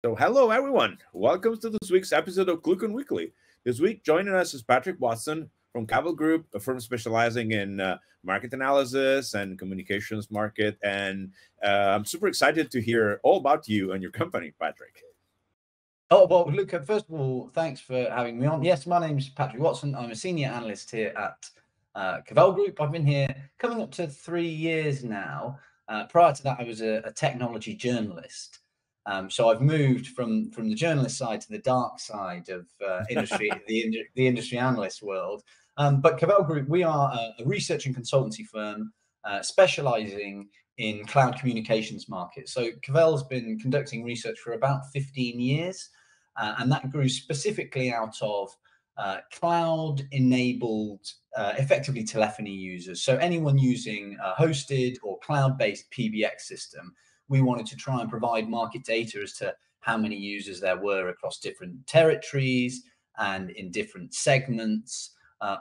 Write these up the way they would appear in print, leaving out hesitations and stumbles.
So hello, everyone. Welcome to this week's episode of ClueCon Weekly. This week, joining us is Patrick Watson from Cavell Group, a firm specializing in market analysis and communications market. And I'm super excited to hear all about you and your company, Patrick. Oh, well, Luca, first of all, thanks for having me on. Yes, my name's Patrick Watson. I'm a senior analyst here at Cavell Group. I've been here coming up to 3 years now. Prior to that, I was a technology journalist. So I've moved from the journalist side to the dark side of industry, the industry analyst world. But Cavell Group, we are a research and consultancy firm specializing in cloud communications market. So Cavell's been conducting research for about 15 years, and that grew specifically out of cloud-enabled, effectively telephony users. So anyone using a hosted or cloud-based PBX system, we wanted to try and provide market data as to how many users there were across different territories and in different segments,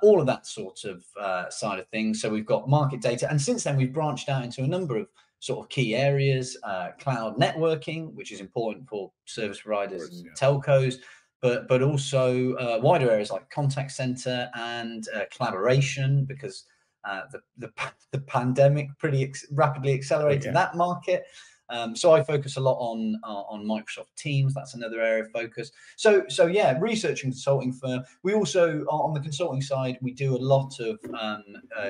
all of that sort of side of things. So we've got market data. And since then, we've branched out into a number of sort of key areas, cloud networking, which is important for service providers and telcos, but also wider areas like contact center and collaboration, because the pandemic pretty rapidly accelerated that market. So I focus a lot on Microsoft Teams. That's another area of focus. So yeah, research and consulting firm. We also, on the consulting side, we do a lot of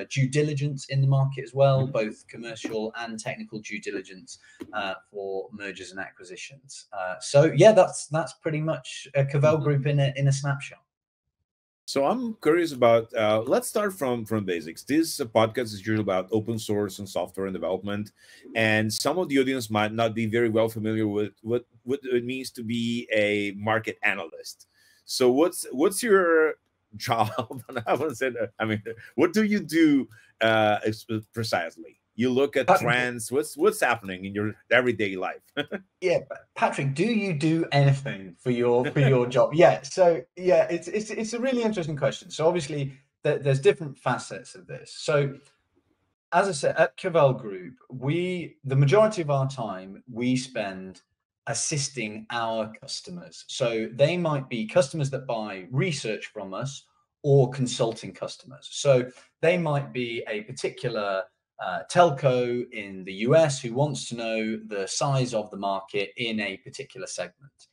due diligence in the market as well, both commercial and technical due diligence for mergers and acquisitions. So yeah, that's pretty much a Cavell Group in a snapshot. So I'm curious about, let's start from basics. This podcast is usually about open source and software and development. And some of the audience might not be very well familiar with what it means to be a market analyst. So what's your job? I mean, what do you do precisely? You look at trends. What's happening in your everyday life? Yeah, Patrick, do you do anything for your job? Yeah, so yeah, it's a really interesting question. So obviously, there's different facets of this. So as I said, at Cavell Group, the majority of our time we spend assisting our customers. So they might be customers that buy research from us or consulting customers. So they might be a particular telco in the US who wants to know the size of the market in a particular segment.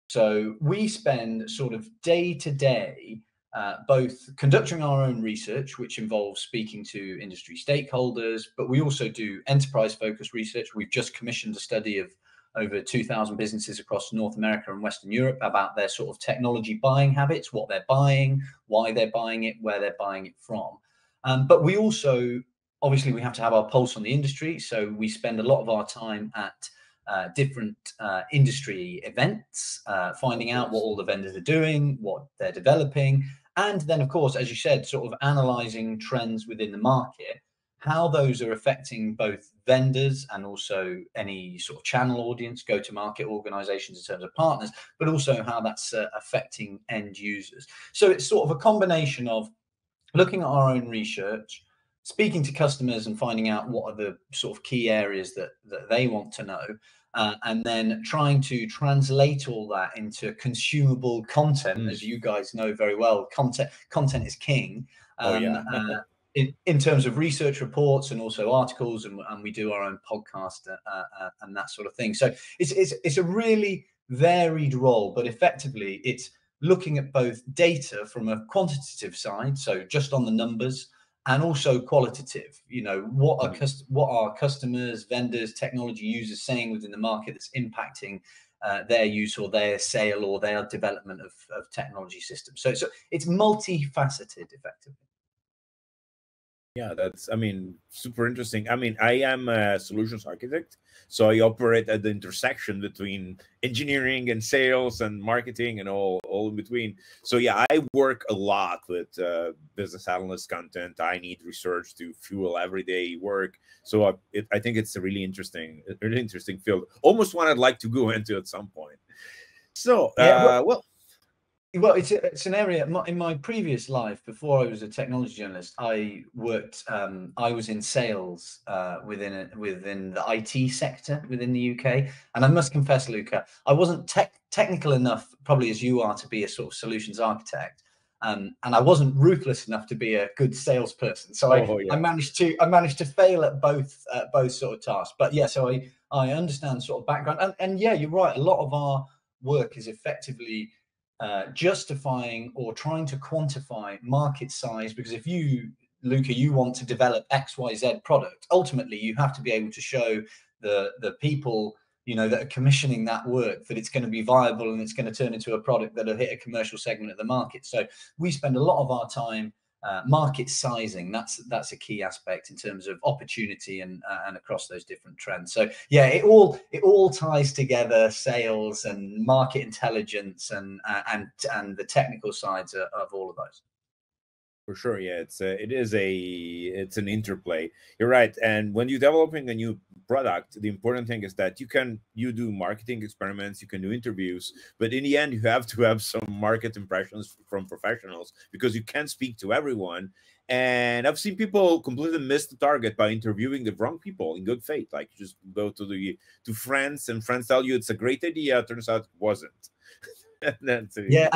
So we spend sort of day to day both conducting our own research, which involves speaking to industry stakeholders, but we also do enterprise focused research. We've just commissioned a study of over 2,000 businesses across North America and Western Europe about their sort of technology buying habits, what they're buying, why they're buying it, where they're buying it from. But we also, obviously, we have to have our pulse on the industry. So we spend a lot of our time at different industry events, finding out what all the vendors are doing, what they're developing. And then, of course, as you said, sort of analyzing trends within the market, how those are affecting both vendors and also any sort of channel audience, go-to-market organizations in terms of partners, but also how that's affecting end users. So it's sort of a combination of looking at our own research, speaking to customers and finding out what are the sort of key areas that they want to know, and then trying to translate all that into consumable content. As you guys know very well, content is king. In terms of research reports and also articles, and we do our own podcast and that sort of thing. So it's a really varied role, but effectively it's looking at both data from a quantitative side, so just on the numbers, and also qualitative. You know, what are customers, vendors, technology users saying within the market that's impacting their use or their sale or their development of technology systems. So it's multifaceted, effectively. Yeah, that's, I mean, super interesting. I mean, I am a solutions architect, so I operate at the intersection between engineering and sales and marketing and all in between. So yeah, I work a lot with business analyst content. I need research to fuel everyday work. So I think it's a really interesting field. Almost one I'd like to go into at some point. So, Well, it's an area in my previous life before I was a technology journalist. I worked. I was in sales within the IT sector within the UK, and I must confess, Luca, I wasn't technical enough, probably as you are, to be a sort of solutions architect, and I wasn't ruthless enough to be a good salesperson. So Oh I yeah, managed to fail at both sort of tasks. But yeah, so I understand sort of background, and yeah, you're right. A lot of our work is effectively justifying or trying to quantify market size, because if you, Luca, you want to develop XYZ product, ultimately you have to be able to show the people, that are commissioning that work, that it's going to be viable and it's going to turn into a product that'll hit a commercial segment of the market. So we spend a lot of our time market sizing. That's a key aspect in terms of opportunity and across those different trends. So yeah, it all ties together: sales and market intelligence and the technical sides of all of those. for sure. Yeah, it's an interplay. You're right. And when you're developing a new product, the important thing is that you do marketing experiments, you can do interviews, but in the end, you have to have some market impressions from professionals, because you can't speak to everyone. And I've seen people completely miss the target by interviewing the wrong people in good faith. Like, you just go to friends, and friends tell you it's a great idea. Turns out it wasn't. Yeah,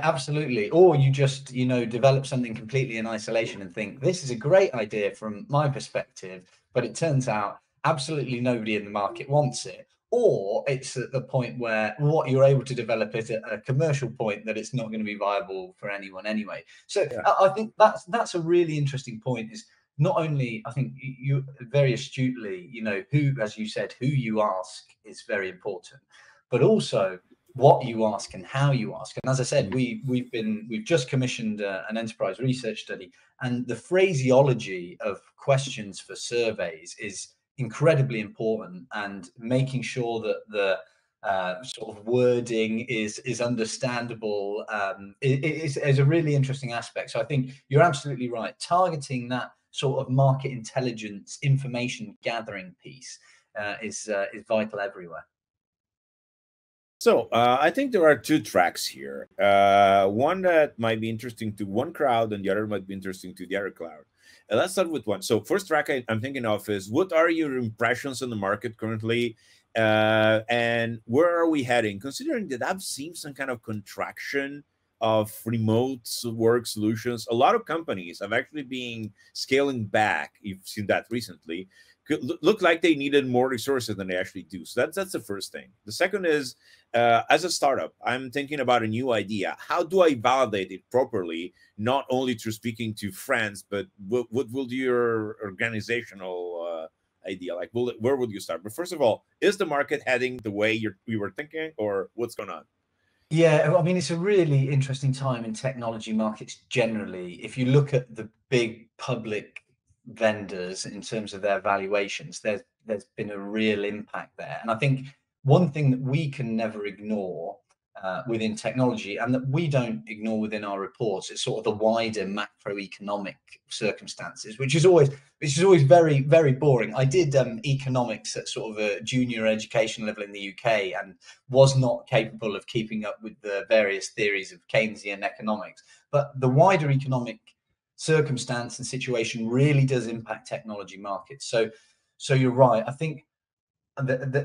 absolutely. Or you just, develop something completely in isolation and think, this is a great idea from my perspective, but it turns out absolutely nobody in the market wants it. Or it's at the point where what you're able to develop is at a commercial point that it's not going to be viable for anyone anyway. So Yeah. I think that's a really interesting point. Is not only, I think you very astutely, who, as you said, who you ask is very important, but also what you ask and how you ask. And as I said, we've just commissioned an enterprise research study, and the phraseology of questions for surveys is incredibly important, and making sure that the sort of wording is understandable is a really interesting aspect. So I think you're absolutely right. Targeting that sort of market intelligence, information gathering piece is vital everywhere. So I think there are two tracks here. One that might be interesting to one crowd, and the other might be interesting to the other crowd. Let's start with one. So first track I'm thinking of is, what are your impressions on the market currently, and where are we heading? Considering that I've seen some kind of contraction of remote work solutions, a lot of companies have actually been scaling back. You've seen that recently. Could look like they needed more resources than they actually do. So that's the first thing. The second is, as a startup, I'm thinking about a new idea. How do I validate it properly, not only through speaking to friends, but what will your organizational idea like? Where would you start? But first of all, is the market heading the way we were thinking, or what's going on? Yeah, I mean, it's a really interesting time in technology markets generally. If you look at the big public vendors in terms of their valuations, there's been a real impact there. And I think one thing that we can never ignore within technology, and that we don't ignore within our reports, is sort of the wider macroeconomic circumstances, which is always very, very boring. I did economics at sort of a junior education level in the UK, and was not capable of keeping up with the various theories of Keynesian economics. But the wider economic circumstance and situation really does impact technology markets. So you're right. I think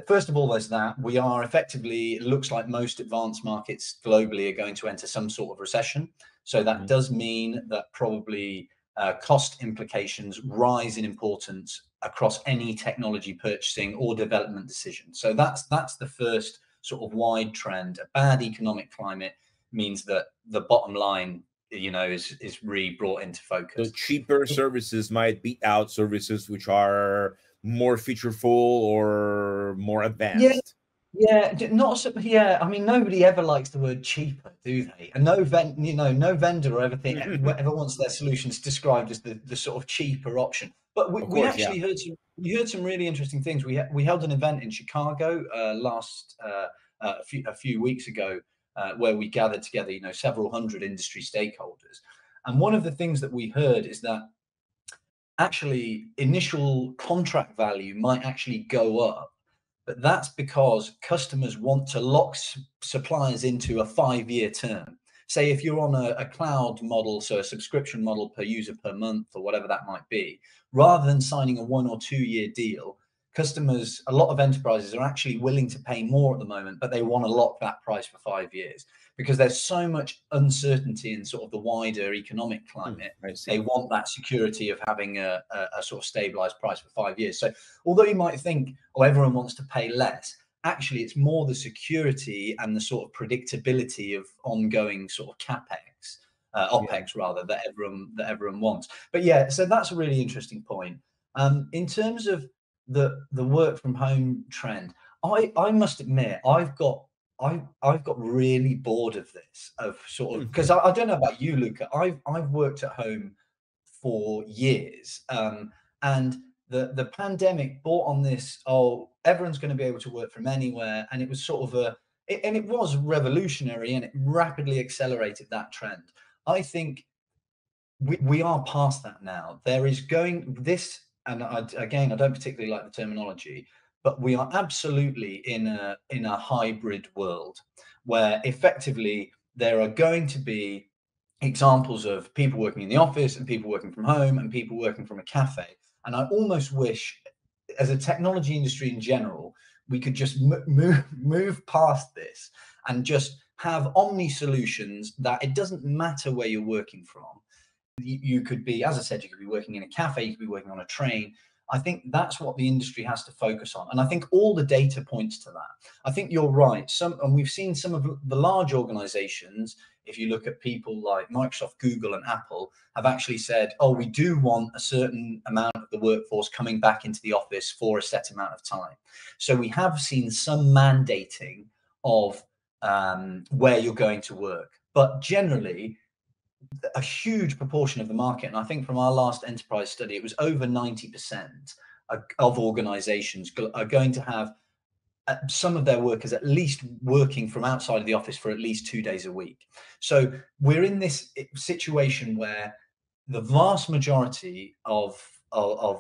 first of all, there's that we are effectively, it looks like most advanced markets globally are going to enter some sort of recession. So that does mean that probably cost implications rise in importance across any technology purchasing or development decision. So that's the first sort of wide trend. A bad economic climate means that the bottom line, is really brought into So focus. cheaper services might beat out services which are more featureful or more Yeah, advanced. yeah, not so, yeah. I mean, nobody ever likes the word cheaper, do they? And no vendor or everything ever wants their solutions described as the sort of cheaper option. But we, Of we course, yeah. actually heard some really interesting things. We held an event in Chicago last a few weeks ago where we gathered together, several hundred industry stakeholders. And one of the things that we heard is that actually initial contract value might actually go up, but that's because customers want to lock suppliers into a 5-year term. say if you're on a cloud model, so a subscription model per user per month or whatever that might be, rather than signing a 1 or 2 year deal, customers, a lot of enterprises are actually willing to pay more at the moment, but they want to lock that price for 5 years because there's so much uncertainty in sort of the wider economic climate. They want that security of having a sort of stabilized price for 5 years. So although you might think, oh, everyone wants to pay less, actually it's more the security and the sort of predictability of ongoing sort of capex, opex rather, that everyone wants. But yeah, so that's a really interesting point. In terms of the work from home trend, I must admit I've got really bored of this, of sort of, because I don't know about you, Luca. I've worked at home for years, and the pandemic brought on this, oh, everyone's going to be able to work from anywhere, and it was sort of it was revolutionary, and it rapidly accelerated that trend. I think we are past that now. There is going this, and again, I don't particularly like the terminology, but we are absolutely in a hybrid world where effectively there are going to be examples of people working in the office and people working from home and people working from a cafe. And I almost wish, as a technology industry in general, we could just move past this and just have omni solutions that it doesn't matter where you're working from. You could be, as I said, you could be working in a cafe, you could be working on a train. I think that's what the industry has to focus on. And I think all the data points to that. I think you're right. And we've seen some of the large organizations, if you look at people like Microsoft, Google, and Apple, have actually said, oh, we do want a certain amount of the workforce coming back into the office for a set amount of time. So we have seen some mandating of where you're going to work. But generally, a huge proportion of the market, and I think from our last enterprise study, it was over 90% of organizations are going to have some of their workers at least working from outside of the office for at least 2 days a week. So we're in this situation where the vast majority of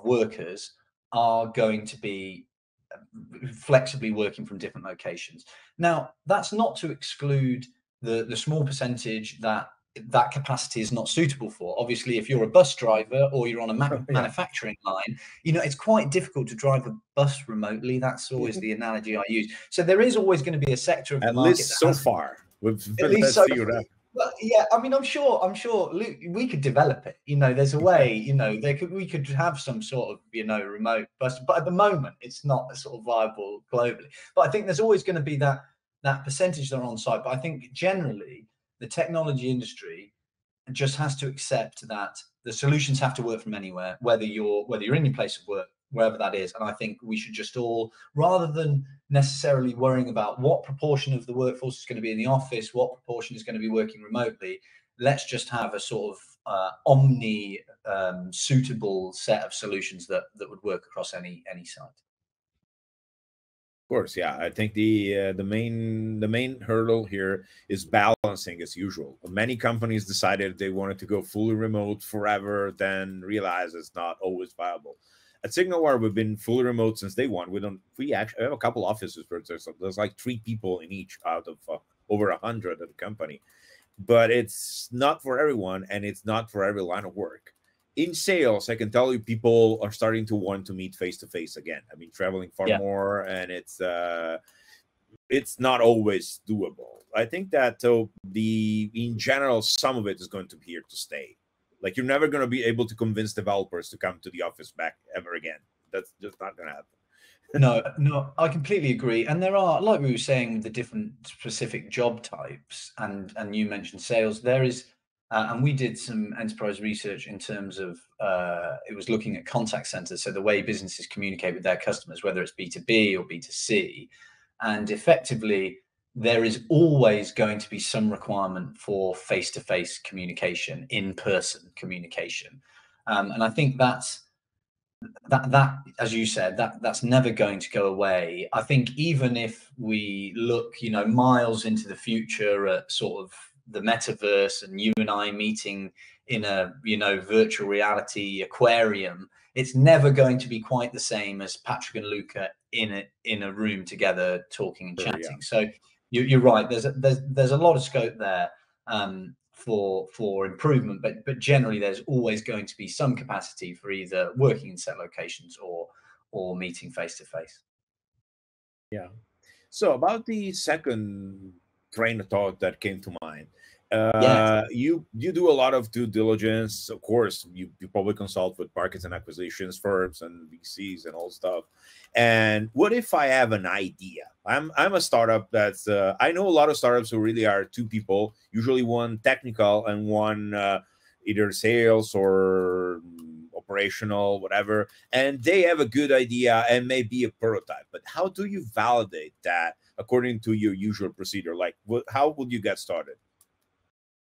workers are going to be flexibly working from different locations. Now, that's not to exclude the small percentage that capacity is not suitable for. Obviously, if you're a bus driver or you're on a manufacturing line, it's quite difficult to drive a bus remotely. That's always the analogy I use. So there is always going to be a sector of the market. At least so far. At least so far. Well, yeah, I mean, I'm sure, Luke, we could develop it. There's a way. We could have some sort of, remote bus, but at the moment, it's not sort of viable globally. But I think there's always going to be that percentage that are on site. But I think generally, the technology industry just has to accept that the solutions have to work from anywhere, whether you're in your place of work, wherever that is. And I think we should just all, rather than necessarily worrying about what proportion of the workforce is going to be in the office, what proportion is going to be working remotely, let's just have a sort of omni suitable set of solutions that would work across any site. Of course, yeah. I think the main hurdle here is balancing, as usual. Many companies decided they wanted to go fully remote forever, then realized it's not always viable. At Signalwire, we've been fully remote since day one. We actually have a couple offices, but there's like 3 people in each out of over 100 at the company. But it's not for everyone, and it's not for every line of work. In sales, I can tell you, people are starting to want to meet face to face again. I mean, traveling far more, and it's not always doable. I think that in general, some of it is going to be here to stay. Like, you're never going to be able to convince developers to come to the office back ever again. That's just not going to happen. No, I completely agree. And there are, like we were saying, the different specific job types, and you mentioned sales. There is. And we did some enterprise research in terms of, it was looking at contact centers, so the way businesses communicate with their customers, whether it's B2B or B2C. And effectively, there is always going to be some requirement for face-to-face communication, in-person communication. And I think that, as you said, that's never going to go away. I think even if we look, miles into the future at sort of the metaverse and you and I meeting in a virtual reality aquarium, it's never going to be quite the same as Patrick and Luca in a room together talking and chatting. So you're right. There's a lot of scope there. for improvement, but generally there's always going to be some capacity for either working in set locations or meeting face to face. Yeah. So about the second train of thought that came to mind, Yeah. you do a lot of due diligence. Of course, you probably consult with markets and acquisitions firms and VCs and all stuff. And what if I have an idea? I'm a startup that's I know a lot of startups who really are two people, usually one technical and one either sales or operational, whatever, and they have a good idea and maybe a prototype. But how do you validate that according to your usual procedure? Like, how would you get started?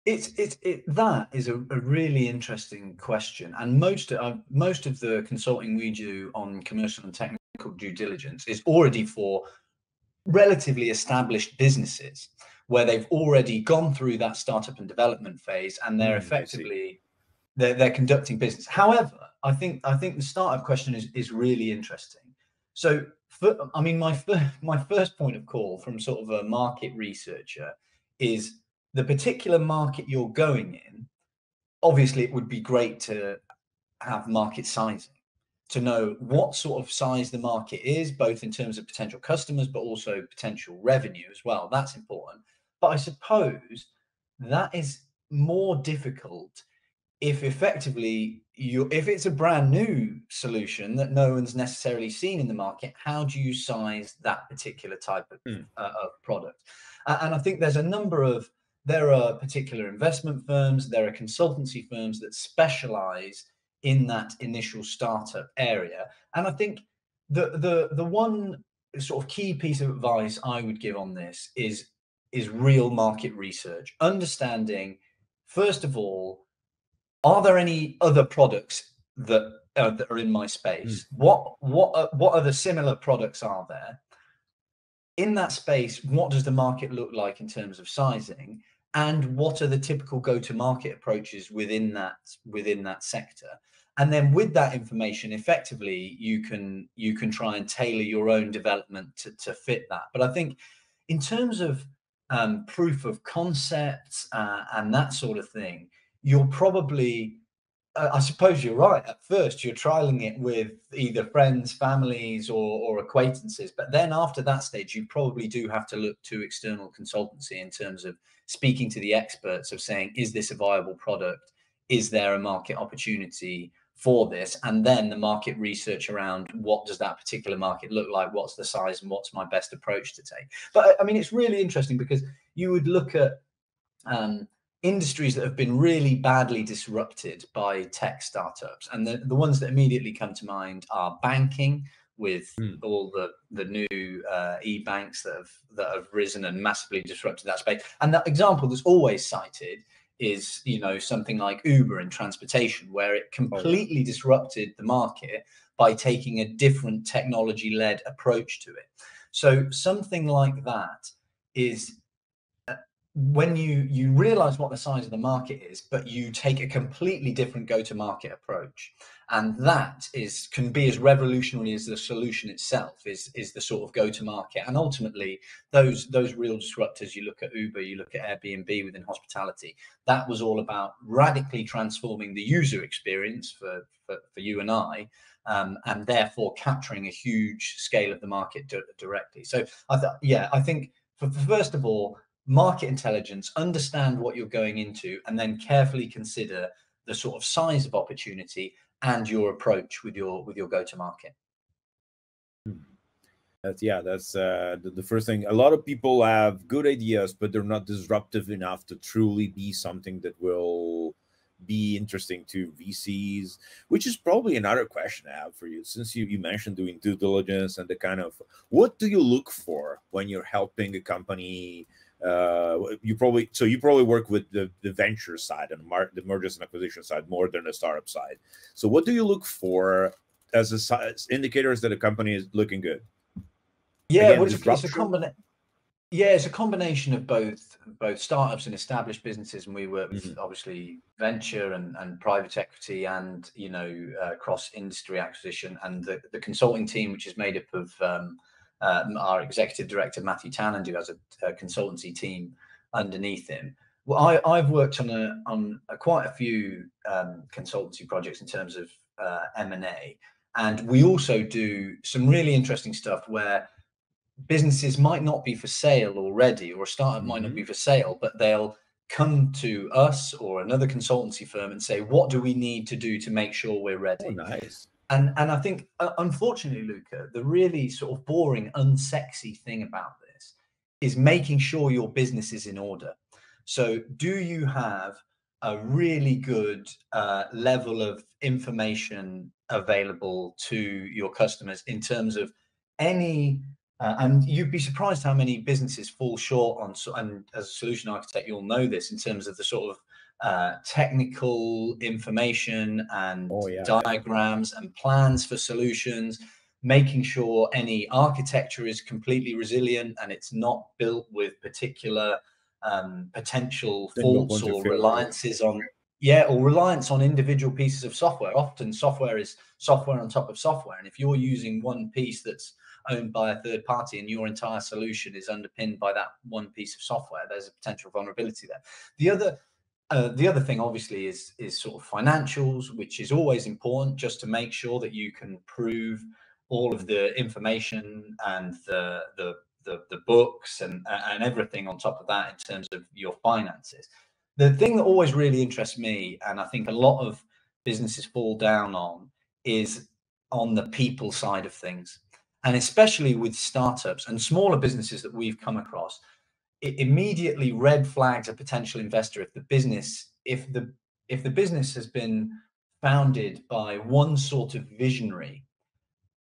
That is a really interesting question, and most of the consulting we do on commercial and technical due diligence is already for relatively established businesses where they've already gone through that startup and development phase, and they're effectively they're conducting business. However, I think the startup question is really interesting. So, I mean, my first point of call from sort of a market researcher is the particular market you're going in. Obviously, it would be great to have market sizing, to know what sort of size the market is, both in terms of potential customers, but also potential revenue as well. That's important. But I suppose that is more difficult if effectively if it's a brand new solution that no one's necessarily seen in the market. How do you size that particular type of product? And I think there are particular investment firms, there are consultancy firms that specialize in that initial startup area. And I think the one sort of key piece of advice I would give on this is real market research, understanding, first of all, are there any other products that are in my space? What other similar products are there in that space? What does the market look like in terms of sizing, and what are the typical go-to-market approaches within that sector? And then with that information, effectively, you can try and tailor your own development to fit that. But I think in terms of proof of concept and that sort of thing, you're probably, I suppose you're right. At first, you're trialing it with either friends, families, or acquaintances. But then after that stage, you probably do have to look to external consultancy in terms of speaking to the experts of saying, is this a viable product? Is there a market opportunity for this? And then the market research around what does that particular market look like? What's the size and what's my best approach to take? But I mean, it's really interesting because you would look at industries that have been really badly disrupted by tech startups, and the ones that immediately come to mind are banking, with all the new e-banks that have risen and massively disrupted that space. And that example that's always cited is, you know, something like Uber in transportation, where it completely disrupted the market by taking a different technology-led approach to it. So something like that is when you realize what the size of the market is, but you take a completely different go-to-market approach, and that can be as revolutionary as the solution itself is the sort of go-to-market. And ultimately, those real disruptors, you look at Uber, you look at Airbnb within hospitality, that was all about radically transforming the user experience for you and I, and therefore capturing a huge scale of the market directly. So I think first of all, market intelligence, understand what you're going into, and then carefully consider the sort of size of opportunity and your approach with your go-to-market. That's the first thing. A lot of people have good ideas, but they're not disruptive enough to truly be something that will be interesting to VCs, which is probably another question I have for you, since you mentioned doing due diligence and the kind of, what do you look for when you're helping a company? You probably work with the venture side and the mergers and acquisition side more than the startup side. So what do you look for as indicators that a company is looking good? Yeah, Again, well, it's a combination of both startups and established businesses, and we work with obviously venture and private equity, and cross industry acquisition, and the consulting team, which is made up of our executive director Matthew Tannand, who has a consultancy team underneath him. Well, I've worked on quite a few consultancy projects in terms of M&A, and we also do some really interesting stuff where businesses might not be for sale already, or a startup might not be for sale, but they'll come to us or another consultancy firm and say, what do we need to do to make sure we're ready? Oh, nice. And I think, unfortunately, Luca, the really sort of boring, unsexy thing about this is making sure your business is in order. So do you have a really good level of information available to your customers in terms of any and you'd be surprised how many businesses fall short on, and as a solution architect, you'll know this in terms of the sort of technical information and Oh, yeah, diagrams and plans for solutions, making sure any architecture is completely resilient and it's not built with particular potential single faults point of or failure. reliance on individual pieces of software. Often software is software on top of software, and if you're using one piece that's owned by a third party and your entire solution is underpinned by that one piece of software, there's a potential vulnerability there. The other thing, obviously, is sort of financials, which is always important, just to make sure that you can prove all of the information and the books and everything on top of that in terms of your finances. The thing that always really interests me, and I think a lot of businesses fall down on, is on the people side of things. And especially with startups and smaller businesses that we've come across, it immediately red flags a potential investor if the business has been founded by one sort of visionary.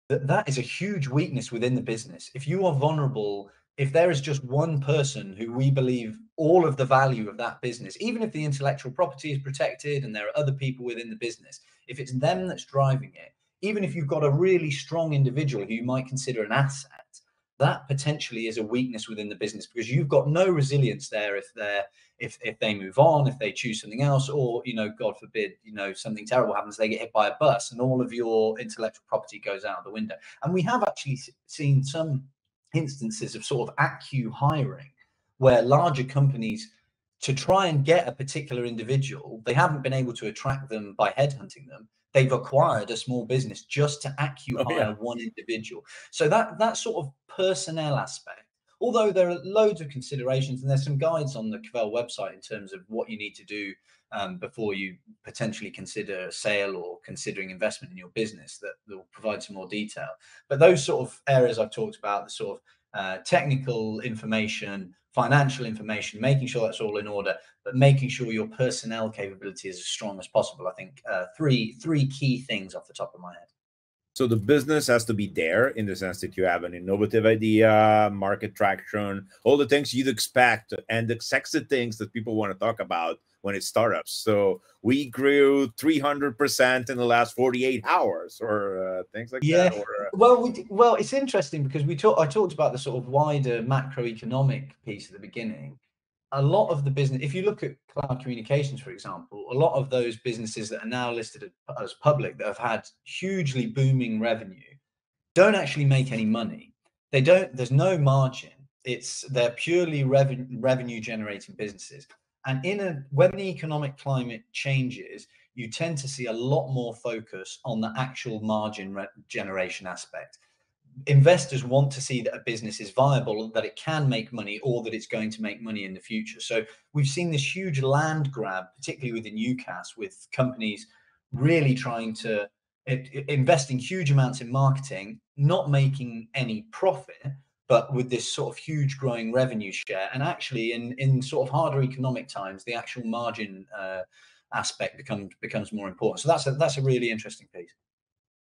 That is a huge weakness within the business. If you are vulnerable, if there is just one person who we believe all of the value of that business, even if the intellectual property is protected and there are other people within the business, if it's them that's driving it, even if you've got a really strong individual who you might consider an asset, that potentially is a weakness within the business, because you've got no resilience there if they move on, if they choose something else, or, God forbid, something terrible happens, they get hit by a bus and all of your intellectual property goes out the window. And we have actually seen some instances of sort of acqui-hiring, where larger companies, to try and get a particular individual, they haven't been able to attract them by headhunting them. They've acquired a small business just to acqui-hire one individual. So that sort of personnel aspect, although there are loads of considerations, and there's some guides on the Cavell website in terms of what you need to do before you potentially consider a sale or considering investment in your business, that will provide some more detail. But those sort of areas I've talked about, the sort of technical information, financial information, making sure that's all in order, but making sure your personnel capability is as strong as possible. I think three key things off the top of my head. So the business has to be there in the sense that you have an innovative idea, market traction, all the things you'd expect, and the sexy things that people want to talk about when it's startups. So we grew 300% in the last 48 hours, or things like that. Or, well, it's interesting because I talked about the sort of wider macroeconomic piece at the beginning. A lot of the business, if you look at cloud communications, for example, a lot of those businesses that are now listed as public that have had hugely booming revenue don't actually make any money. There's no margin. They're purely revenue generating businesses. And when the economic climate changes, you tend to see a lot more focus on the actual margin generation aspect. Investors want to see that a business is viable, that it can make money, or that it's going to make money in the future. So we've seen this huge land grab, particularly within UCaaS, with companies really trying to investing huge amounts in marketing, not making any profit, but with this sort of huge growing revenue share. And actually in sort of harder economic times, the actual margin aspect becomes more important. So that's a really interesting piece.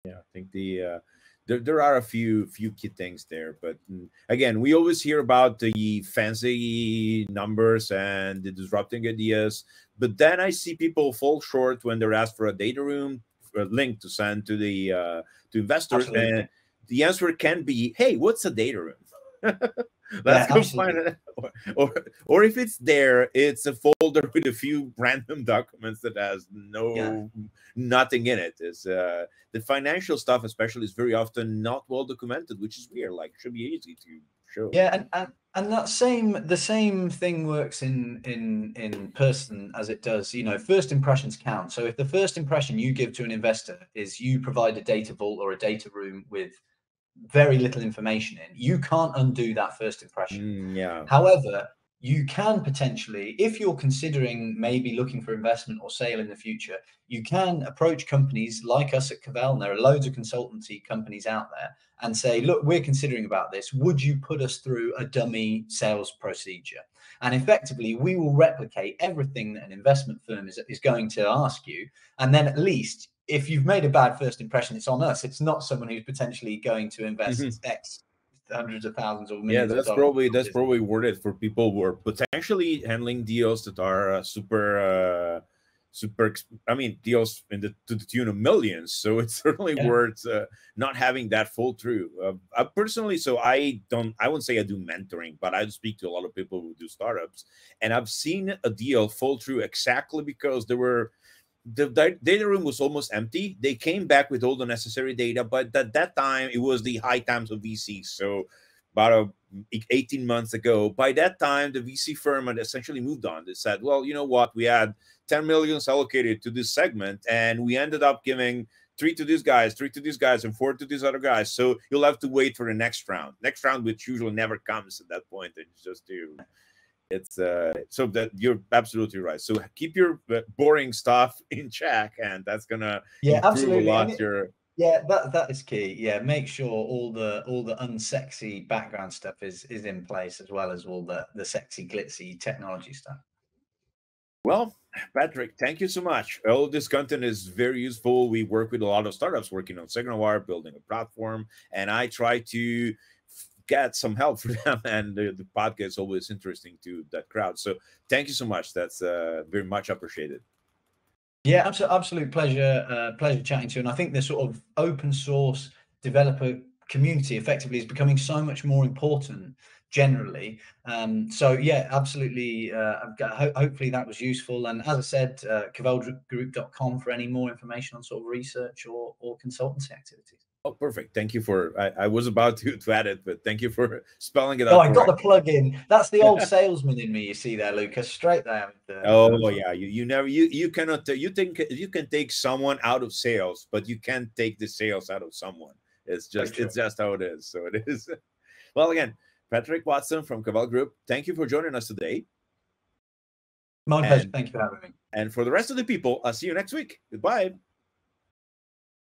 Yeah, I think there are a few key things there, but again, we always hear about the fancy numbers and the disrupting ideas, but then I see people fall short when they're asked for a data room, a link to send to the to investors. Absolutely. And the answer can be, hey, what's a data room? Let's go find it. Or if it's there, it's a folder with a few random documents that has nothing in it. Is the financial stuff, especially, is very often not well documented, which is weird. Like, it should be easy to Sure. Yeah, and the same thing works in person as it does, first impressions count. So if the first impression you give to an investor is you provide a data vault or a data room with very little information in, you can't undo that first impression. Yeah. However, you can potentially, if you're considering maybe looking for investment or sale in the future, you can approach companies like us at Cavell, and there are loads of consultancy companies out there, and say, look, we're considering about this. Would you put us through a dummy sales procedure? And effectively, we will replicate everything that an investment firm is going to ask you. And then at least if you've made a bad first impression, it's on us. It's not someone who's potentially going to invest X hundreds of thousands or Yeah, millions of dollars. that's probably worth it for people who are potentially handling deals that are I mean, deals to the tune of millions. So it's certainly worth not having that fall through. I personally, so I wouldn't say I do mentoring, but I speak to a lot of people who do startups, and I've seen a deal fall through exactly because the data room was almost empty. They came back with all the necessary data, but at that time it was the high times of VCs. So about 18 months ago, by that time, the VC firm had essentially moved on. They said, well, you know what? We had 10 million allocated to this segment, and we ended up giving 3 to these guys, 3 to these guys, and 4 to these other guys. So you'll have to wait for the next round, which usually never comes at that point. It's just it's so that you're absolutely right. So keep your boring stuff in check, and that's gonna improve a lot. Yeah, that is key. Yeah, make sure all the unsexy background stuff is in place, as well as all the sexy glitzy technology stuff. Well, Patrick, thank you so much. All this content is very useful. We work with a lot of startups working on SignalWire, building a platform, and I try to get some help for them, and the podcast is always interesting to that crowd. So thank you so much. That's very much appreciated. Yeah, absolute pleasure. Pleasure chatting to you. And I think the sort of open source developer community effectively is becoming so much more important generally. So yeah, absolutely. Hopefully that was useful. And as I said, CavellGroup.com for any more information on sort of research or consultancy activities. Oh, perfect. Thank you for, I was about to add it, but thank you for spelling it out. Oh, I got the plug in. That's the old salesman in me, you see there, Lucas, straight there. Yeah, you cannot, you think you can take someone out of sales, but you can't take the sales out of someone. It's just how it is. So it is. Well, again, Patrick Watson from Cavell Group, thank you for joining us today. My pleasure. Thank you for having me. And for the rest of the people, I'll see you next week. Goodbye.